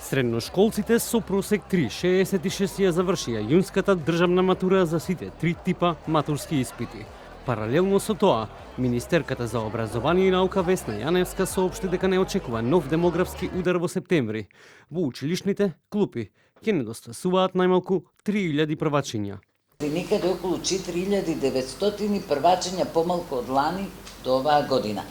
Средношколците со просек 3,66 ја завршија јунската државна матура за сите три типа матурски испити. Паралелно со тоа, Министерката за образование и наука Весна Јаневска соопшти дека не очекува нов демографски удар во септември. Во училишните клупи ќе недостасуваат најмалку 3000 првачиња. Некаде околу 4900 првачиња помалку од лани до оваа година.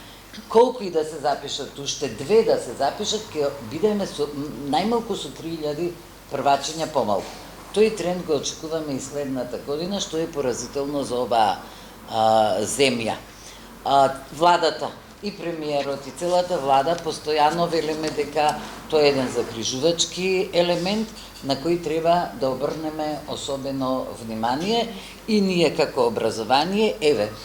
Колку и да се запишат, уште две да се запишат, ќе бидеме со најмалку со 3000 првачиња помалку. Тој тренд го очекуваме и следната година, што е поразително за оваа земја. Владата и премиерот и целата влада постојано велиме дека тоа е еден загрижувачки елемент на кој треба да обрнеме особено внимание и ние како образование,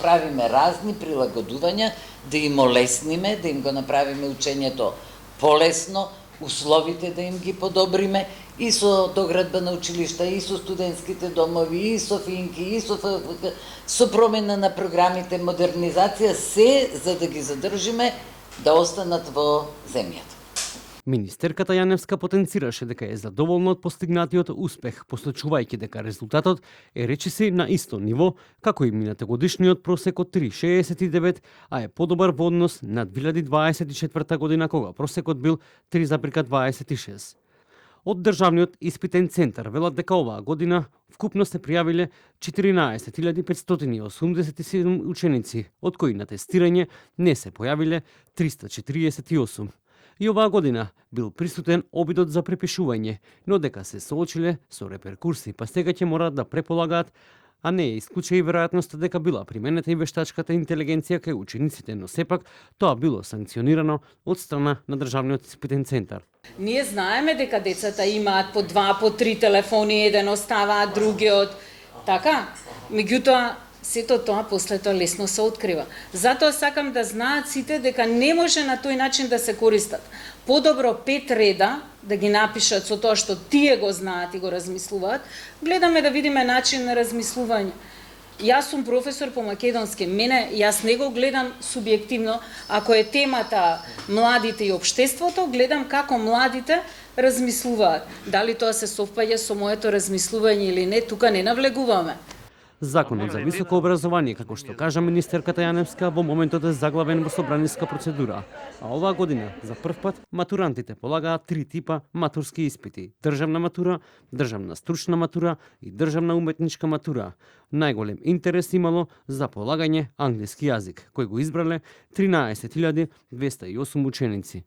правиме разни прилагодувања да им олесниме, да им го направиме учењето полесно, условите да им ги подобриме и со доградба на училишта, и со студентските домови, и со финки, и со промена на програмите, модернизација, се за да ги задржиме да останат во земјата. Министерката Јаневска потенцираше дека е задоволна од постигнатиот успех, посочувајќи дека резултатот е речиси на исто ниво како и минатогодишниот просек од 3,69, а е подобар во однос на 2024 година кога просекот бил 3,26. Од Државниот испитен центар велат дека оваа година вкупно се пријавиле 14.587 ученици, од кои на тестирање не се појавиле 348. И оваа година бил присутен обидот за препишување, но дека се соочиле со реперкурси, па сега ќе мораат да преполагаат, а не е исклучена и веројатноста дека била применета и вештачката интелигенција кај учениците, но сепак тоа било санкционирано од страна на Државниот испитен центар. Ние знаеме дека децата имаат по 2, по 3 телефони, еден оставаат другиот, така? Меѓутоа, сето тоа после тоа лесно се открива. Затоа сакам да знаат сите дека не може на тој начин да се користат. Подобро 5 реда да ги напишат со тоа што тие го знаат и го размислуваат. Гледаме да видиме начин на размислување. Јас сум професор по македонски. Јас не го гледам субјективно. Ако е темата младите и општеството, гледам како младите размислуваат. Дали тоа се совпаѓа со моето размислување или не, тука не навлегуваме. Законот за високо образование, како што кажа министерката Јаневска, во моментот е заглавен во собраниска процедура. А оваа година, за прв пат, матурантите полагаат три типа матурски испити. Државна матура, државна стручна матура и државна уметничка матура. Најголем интерес имало за полагање англиски јазик, кој го избрале 13.208 ученици.